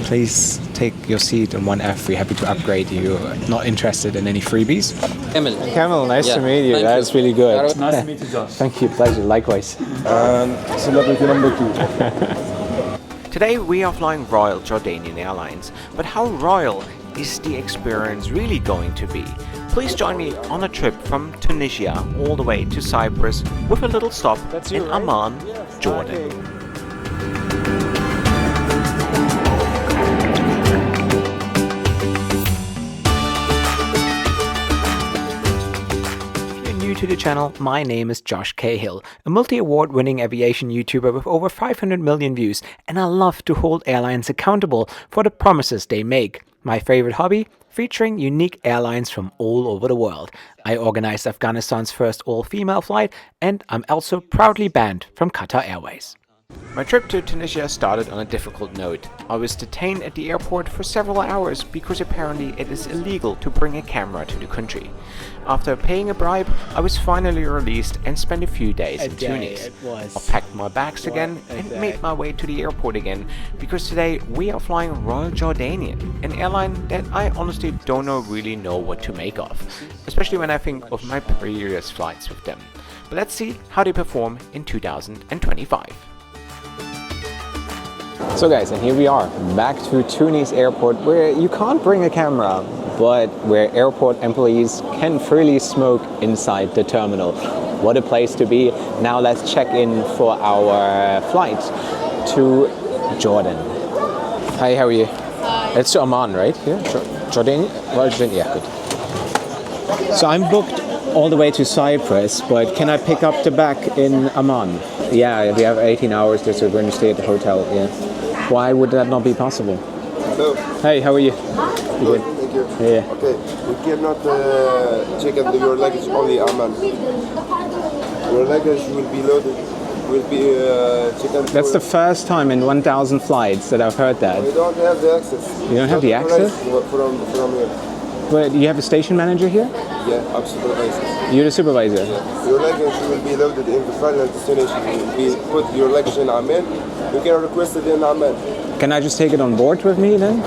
please take your seat on 1F. We're happy to upgrade you. Not interested in any freebies. Cahill, nice to meet you. That's really good. Nice to meet you, Josh. Thank you, pleasure. Likewise. Celebrity number 2. Today we are flying Royal Jordanian Airlines, but how royal is the experience really going to be? Please join me on a trip from Tunisia all the way to Cyprus with a little stop in Amman, Jordan. To the channel, my name is Josh Cahill, a multi-award winning aviation YouTuber with over 500 million views, and I love to hold airlines accountable for the promises they make. My favorite hobby? Featuring unique airlines from all over the world. I organized Afghanistan's first all-female flight, and I'm also proudly banned from Qatar Airways. My trip to Tunisia started on a difficult note. I was detained at the airport for several hours because apparently it is illegal to bring a camera to the country. After paying a bribe, I was finally released and spent a few days in Tunis. I packed my bags again and made my way to the airport again because today we are flying Royal Jordanian, an airline that I honestly don't really know what to make of, especially when I think of my previous flights with them. But let's see how they perform in 2025. So guys, and here we are, back to Tunis airport, where you can't bring a camera, but where airport employees can freely smoke inside the terminal. What a place to be. Now let's check in for our flight to Jordan. Hi, how are you? Hi. It's to Amman, right? Here? Jordanian? Well, Jordanian, yeah, good. So I'm booked all the way to Cyprus, but can I pick up the back in Amman? Yeah, we have 18 hours there, so we're going to stay at the hotel, yeah. Why would that not be possible? Hello. Hey, how are you? Good, thank you. Yeah. Okay, we cannot check in your luggage only Amman. Your luggage will be loaded, will be checked. That's the first time in 1,000 flights that I've heard that. We don't have the access. You don't have the access? From here. But you have a station manager here? Yeah, I'm supervisor. You're the supervisor? Yeah. Your luggage will be loaded in the final destination. We put your luggage in Amman. You can request it in Amman. Can I just take it on board with me then?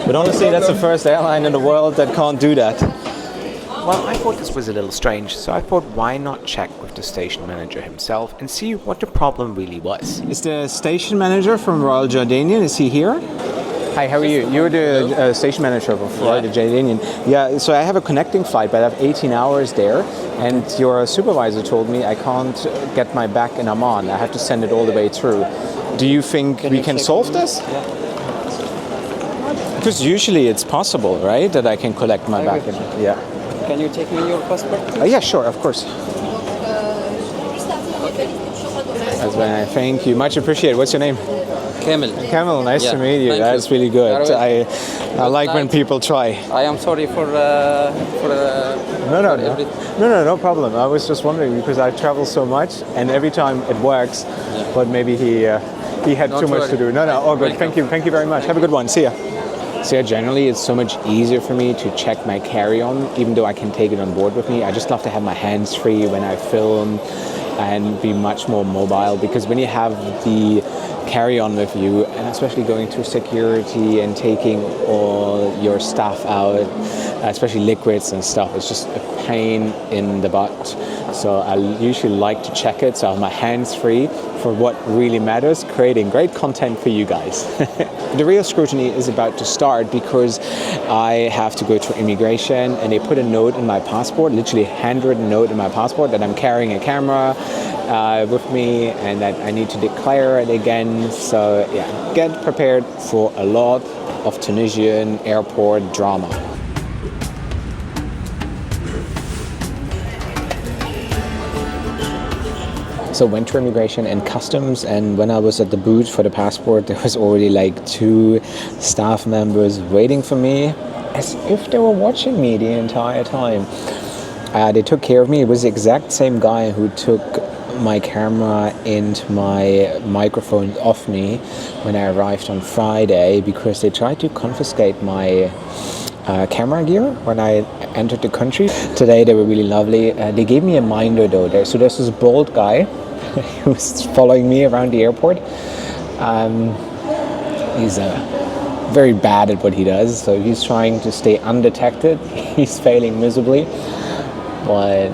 But honestly, that's the first airline in the world that can't do that. Well, I thought this was a little strange, so I thought why not check with the station manager himself and see what the problem really was. Is the station manager from Royal Jordanian, is he here? Hi, how are you? You're the station manager of Royal Jordanian. Yeah, so I have a connecting flight, but I have 18 hours there, and your supervisor told me I can't get my bag in Amman. I have to send it all the way through. Do you think we can solve this? Yeah. Because usually it's possible, right, that I can collect my bag. Yeah. Can you take me your passport? Yeah, sure, of course. That's very nice. Thank you. Much appreciated. What's your name? Cahill, nice to meet you. That's really good. I like when people try. I am sorry for No problem. I was just wondering because I travel so much and every time it works, but maybe he had too much to do. No, all good. Thank you very much. Have a good one. See ya. So yeah, generally it's so much easier for me to check my carry-on, even though I can take it on board with me. I just love to have my hands free when I film and be much more mobile, because when you have the carry-on with you, and especially going through security and taking all your stuff out, especially liquids and stuff, it's just a pain in the butt. So I usually like to check it so I have my hands free for what really matters, creating great content for you guys. The real scrutiny is about to start because I have to go through immigration and they put a note in my passport, literally handwritten note in my passport that I'm carrying a camera with me and that I need to declare it again. So yeah, get prepared for a lot of Tunisian airport drama. So went to immigration and customs, and when I was at the booth for the passport, there was already like 2 staff members waiting for me, as if they were watching me the entire time. They took care of me. It was the exact same guy who took my camera and my microphone off me when I arrived on Friday, because they tried to confiscate my camera gear when I entered the country. Today they were really lovely. They gave me a minder though. So there's this bald guy who was following me around the airport. He's very bad at what he does, so he's trying to stay undetected. He's failing miserably, but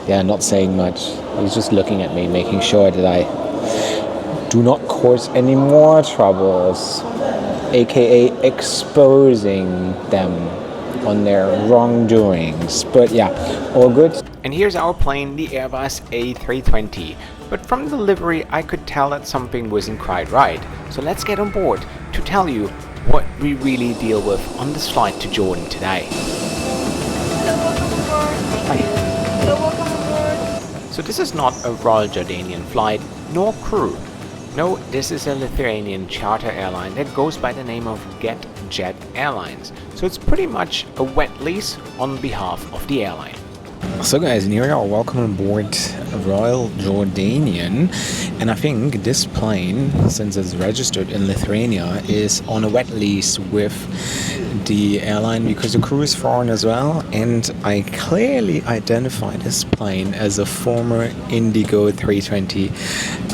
yeah, not saying much. He's just looking at me, making sure that I do not cause any more troubles, aka exposing them on their wrongdoings. But yeah, all good. And here's our plane, the Airbus A320. But from the livery I could tell that something wasn't quite right. So let's get on board to tell you what we really deal with on this flight to Jordan today. So this is not a Royal Jordanian flight, nor crew. No, this is a Lithuanian charter airline that goes by the name of Jet Airlines. So it's pretty much a wet lease on behalf of the airline. So guys, and here we are, welcome on board Royal Jordanian, and I think this plane, since it's registered in Lithuania, is on a wet lease with the airline because the crew is foreign as well, and I clearly identify this plane as a former Indigo 320.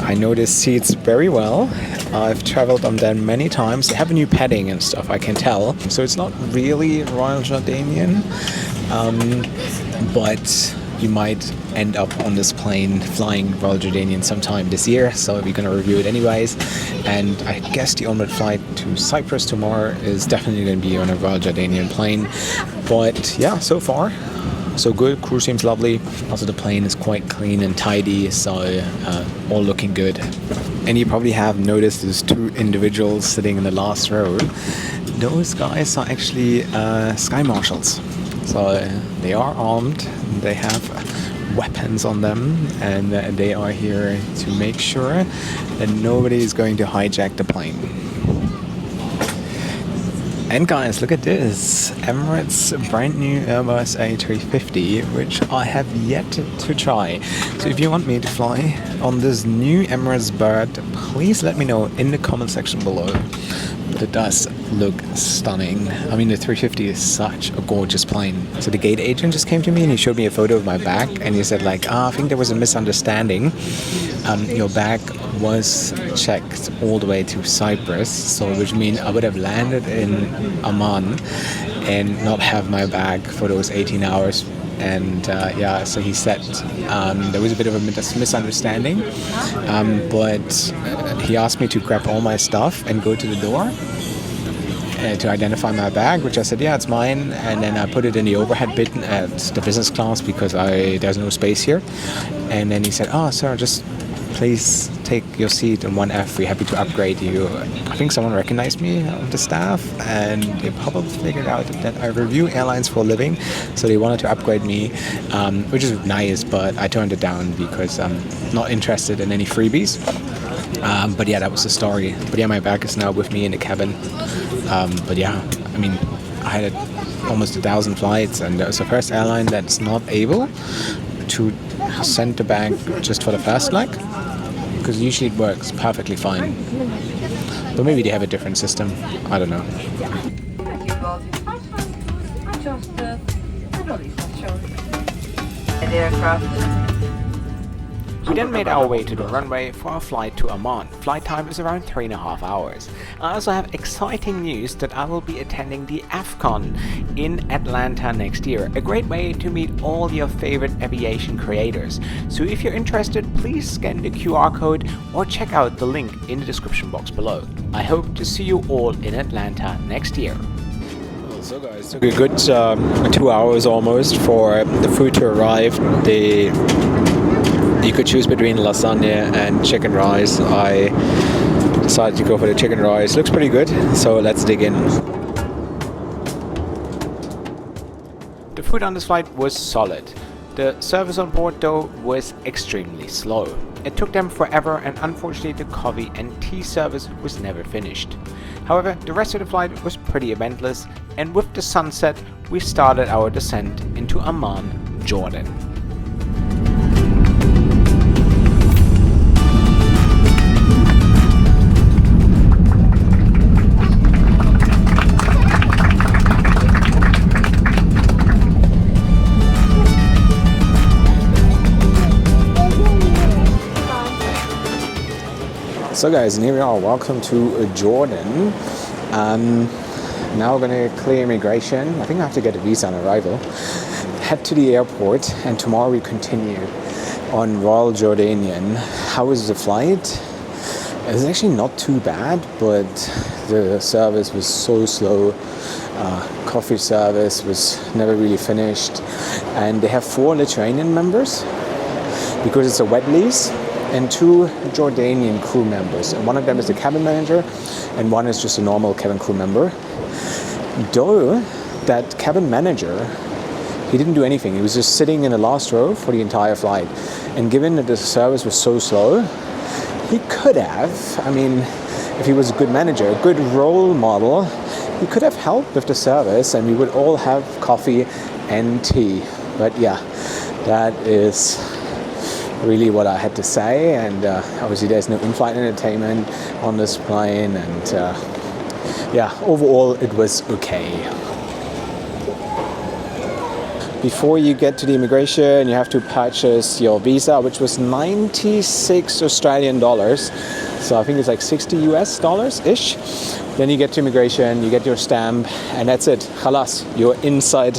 I know the seats very well. I've traveled on them many times. They have a new padding and stuff, I can tell. So it's not really Royal Jordanian. But you might end up on this plane flying Royal Jordanian sometime this year, so we're going to review it anyways. And I guess the onward flight to Cyprus tomorrow is definitely going to be on a Royal Jordanian plane. But yeah, so far so good. Crew seems lovely. Also the plane is quite clean and tidy, so all looking good. And you probably have noticed there's two individuals sitting in the last row. Those guys are actually sky marshals. So they are armed, they have weapons on them, and they are here to make sure that nobody is going to hijack the plane. And guys, look at this, Emirates brand new Airbus A350, which I have yet to try. So if you want me to fly on this new Emirates bird, please let me know in the comment section below. But it does look stunning. I mean, the 350 is such a gorgeous plane. So the gate agent just came to me and he showed me a photo of my bag, and he said like, I think there was a misunderstanding. Your bag was checked all the way to Cyprus, so which means I would have landed in Amman and not have my bag for those 18 hours. And yeah, so he said there was a bit of a misunderstanding, but he asked me to grab all my stuff and go to the door to identify my bag, which I said, yeah, it's mine. And then I put it in the overhead bin at the business class because there's no space here. And then he said, oh, sir, just please take your seat in 1F. We're happy to upgrade you. I think someone recognized me on the staff, and they probably figured out that I review airlines for a living, so they wanted to upgrade me, which is nice, but I turned it down because I'm not interested in any freebies. But yeah, that was the story. But yeah, my bag is now with me in the cabin. But yeah, I mean, I had almost 1,000 flights, and it was the first airline that's not able to send the bag just for the first leg, because usually it works perfectly fine. But maybe they have a different system. I don't know. We then made our way to the runway for our flight to Amman. Flight time is around 3.5 hours. I also have exciting news that I will be attending the AFCON in Atlanta next year. A great way to meet all your favorite aviation creators. So if you're interested, please scan the QR code or check out the link in the description box below. I hope to see you all in Atlanta next year. So guys, took a good 2 hours almost for the food to arrive. You could choose between lasagna and chicken rice. I decided to go for the chicken rice. Looks pretty good, so let's dig in. The food on this flight was solid. The service on board though was extremely slow. It took them forever, and unfortunately the coffee and tea service was never finished. However, the rest of the flight was pretty eventless, and with the sunset we started our descent into Amman, Jordan. So guys, and here we are. Welcome to Jordan. Now we're going to clear immigration. I think I have to get a visa on arrival. Head to the airport, and tomorrow we continue on Royal Jordanian. How was the flight? It was actually not too bad, but the service was so slow. Coffee service was never really finished, and they have 4 Lithuanian members because it's a wet lease, and 2 Jordanian crew members, and one of them is the cabin manager and one is just a normal cabin crew member. Though that cabin manager, he didn't do anything. He was just sitting in the last row for the entire flight, and given that the service was so slow, he could have, I mean, if he was a good manager, a good role model, he could have helped with the service and we would all have coffee and tea. But yeah, that is really what I had to say, and obviously there's no in-flight entertainment on this plane, and yeah, overall it was okay. Before you get to the immigration, you have to purchase your visa, which was 96 Australian dollars. So I think it's like 60 US dollars-ish. Then you get to immigration, you get your stamp, and that's it. Khalas, you're inside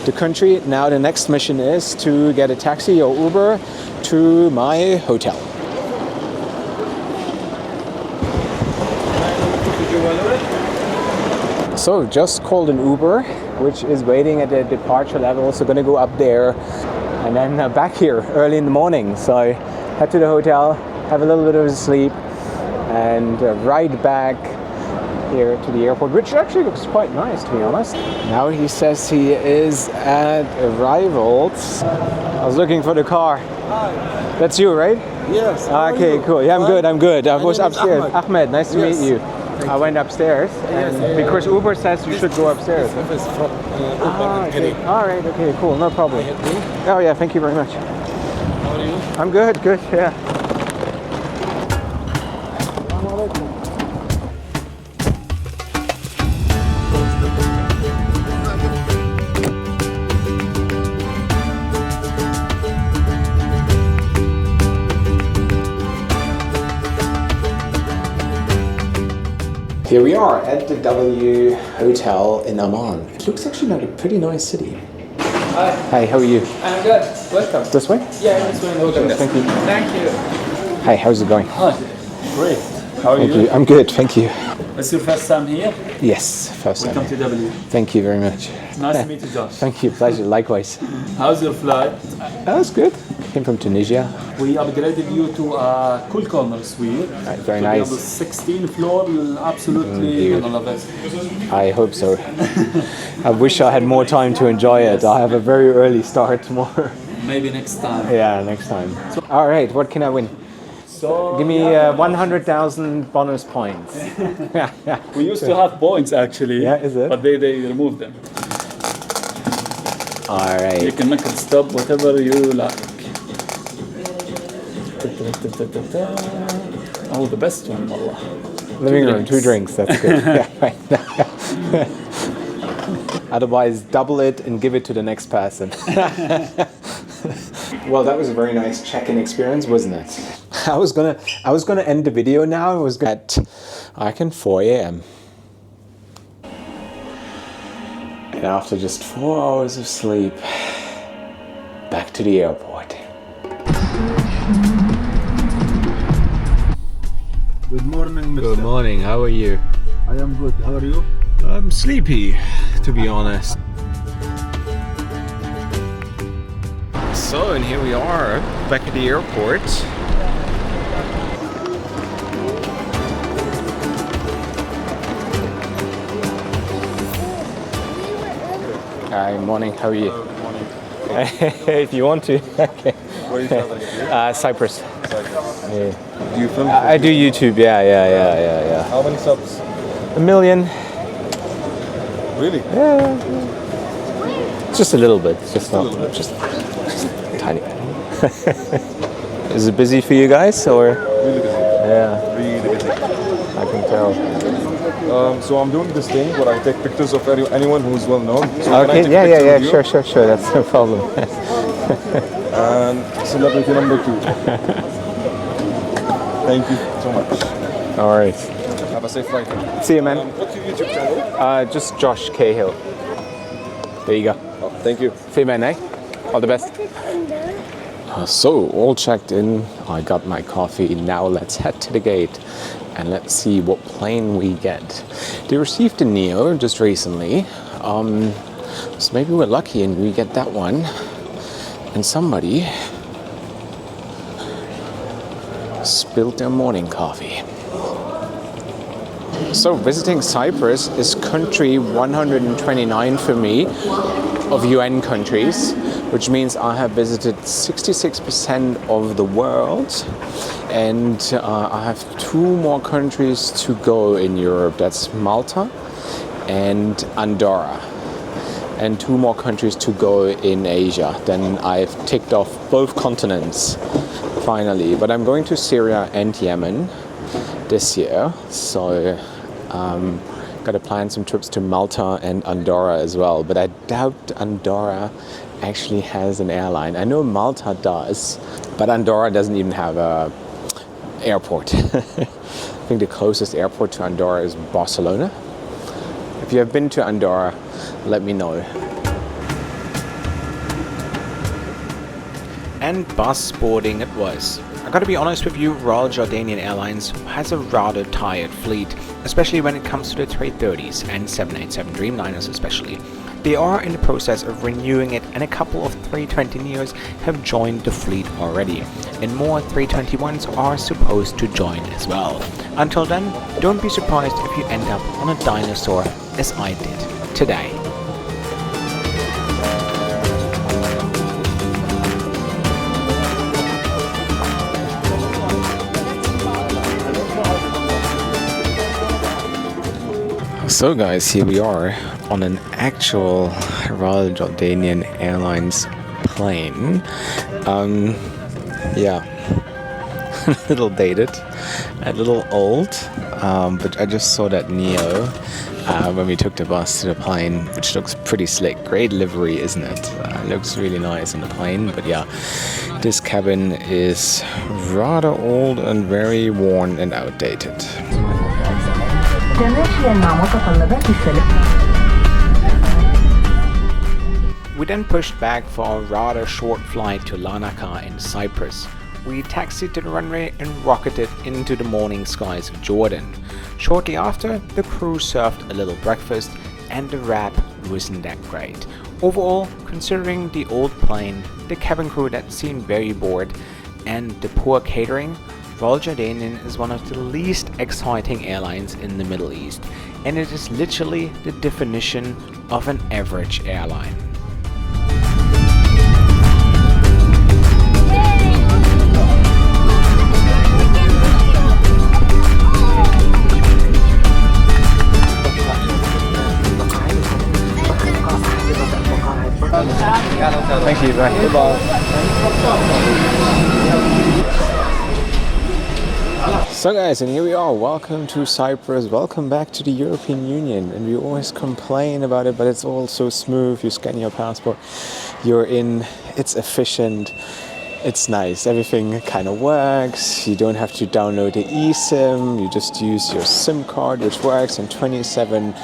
the country. Now the next mission is to get a taxi or Uber to my hotel. So just called an Uber, which is waiting at the departure level. So gonna go up there and then back here early in the morning. So head to the hotel, have a little bit of a sleep, and ride back here to the airport, which actually looks quite nice, to be honest. Now he says he is at arrivals. I was looking for the car. Hi. That's you, right? Yes. Okay, cool. Yeah, I'm good. I was name is upstairs. Ahmed. Ahmed, nice to meet you. I went upstairs, and because Uber says you should go upstairs. Okay. All right, okay, cool, no problem. Oh yeah, thank you very much. How are you? I'm good, yeah. Here we are at the W Hotel in Amman. It looks actually like a pretty nice city. Hi. Hi, how are you? I'm good. Welcome. This way? Yeah, this way. Okay. Thank you. Thank you. Hi, how's it going? Hi. Great. How are Thank you? you. I'm good, thank you. It's your first time here? Yes, first time. Welcome to W. Thank you very much. Nice to meet you, Josh. Thank you, pleasure, likewise. How's your flight? That was good. Came from Tunisia. We upgraded you to a cool corner suite. Right, very To be nice. on the 16th floor, you'll absolutely gonna love it. I hope so. I wish I had more time to enjoy it. I have a very early start tomorrow. Maybe next time. Yeah, next time. All right, what can I win? So Give me 100,000 bonus points. we used to have points actually. Yeah, is it? But they removed them. All You right. can make it stop whatever you like. Oh, the best one, wallah. Living room, drinks. 2 drinks, that's good. Yeah, right. Otherwise, double it and give it to the next person. Well, that was a very nice check-in experience, wasn't it? I was gonna end the video now. I was at 4 a.m. And after just 4 hours of sleep, back to the airport. Good morning, Mr. Good morning. How are you? I am good. How are you? I'm sleepy, to be honest. So, and here we are, back at the airport. Hi, morning. How are you? Good morning. If you want to. Okay. Where are you traveling to? Cyprus. Yeah. Do you film? I do YouTube. Yeah. How many subs? 1 million. Really? Yeah. Just a little bit. Just a not. little bit. Just tiny bit. Is it busy for you guys, or? Really busy. Yeah, Really busy. I can tell. So I'm doing this thing where I take pictures of anyone who's well known. So can I Okay. take a Yeah. picture with you? Sure. That's no problem. And celebrity number 2. Thank you so much. All right. Have a safe flight. See you, man. What's your YouTube channel? Just Josh Cahill. There you go. Oh, thank you. See you, man, eh? All the best. So, all checked in. I got my coffee. Now let's head to the gate and let's see what plane we get. They received a Neo just recently. So maybe we're lucky and we get that one. And somebody spilled their morning coffee. So visiting Cyprus is country 129 for me of UN countries, which means I have visited 66% of the world, and I have 2 more countries to go in Europe. That's Malta and Andorra, and 2 more countries to go in Asia. Then I've ticked off both continents finally, but I'm going to Syria and Yemen this year, so got to plan some trips to Malta and Andorra as well, but I doubt Andorra actually has an airline. I know Malta does, but Andorra doesn't even have a airport. I think the closest airport to Andorra is Barcelona. If you have been to Andorra, let me know. And bus boarding it was. I gotta be honest with you, Royal Jordanian Airlines has a rather tired fleet, especially when it comes to the 330s and 787 Dreamliners especially. They are in the process of renewing it, and a couple of 320 Neos have joined the fleet already, and more 321s are supposed to join as well. Until then, don't be surprised if you end up on a dinosaur as I did today. So guys, here we are on an actual Royal Jordanian Airlines plane. Yeah, a little dated, a little old, but I just saw that Neo when we took the bus to the plane, which looks pretty slick. Great livery, isn't it? Looks really nice on the plane, but yeah, this cabin is rather old and very worn and outdated. We then pushed back for a rather short flight to Larnaca in Cyprus. We taxied to the runway and rocketed into the morning skies of Jordan. Shortly after, the crew served a little breakfast, and the wrap wasn't that great. Overall, considering the old plane, the cabin crew that seemed very bored, and the poor catering, Royal Jordanian is one of the least exciting airlines in the Middle East, and it is literally the definition of an average airline. Thank you. Bye. So guys, and here we are. Welcome to Cyprus. Welcome back to the European Union. And we always complain about it, but it's all so smooth. You scan your passport, you're in. It's efficient. It's nice. Everything kind of works. You don't have to download the eSIM. You just use your SIM card, which works in 27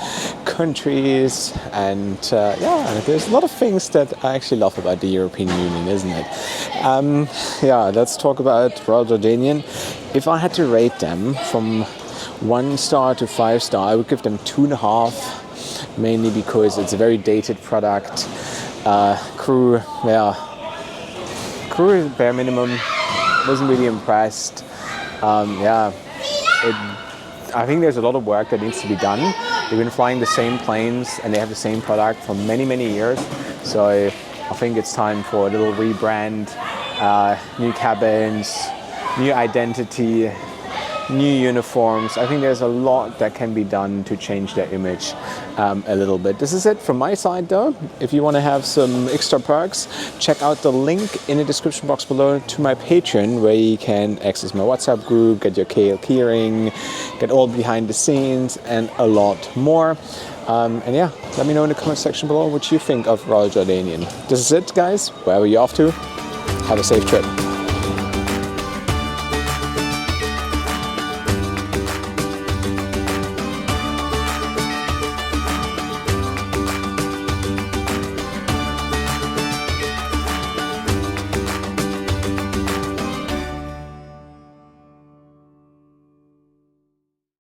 countries. And yeah, there's a lot of things that I actually love about the European Union, isn't it? Yeah, let's talk about Royal Jordanian. If I had to rate them from 1 star to 5 star, I would give them 2.5, mainly because it's a very dated product. Crew, yeah. Crew bare minimum, wasn't really impressed. Yeah, I think there's a lot of work that needs to be done. They've been flying the same planes and they have the same product for many, many years. So I think it's time for a little rebrand, new cabins, new identity, new uniforms. I think there's a lot that can be done to change their image a little bit. This is it from my side though. If you want to have some extra perks, check out the link in the description box below to my Patreon, where you can access my WhatsApp group, get your Cahill keyring, get all behind the scenes and a lot more. And yeah, let me know in the comment section below what you think of Royal Jordanian. This is it guys. Where are you off to? Have a safe trip.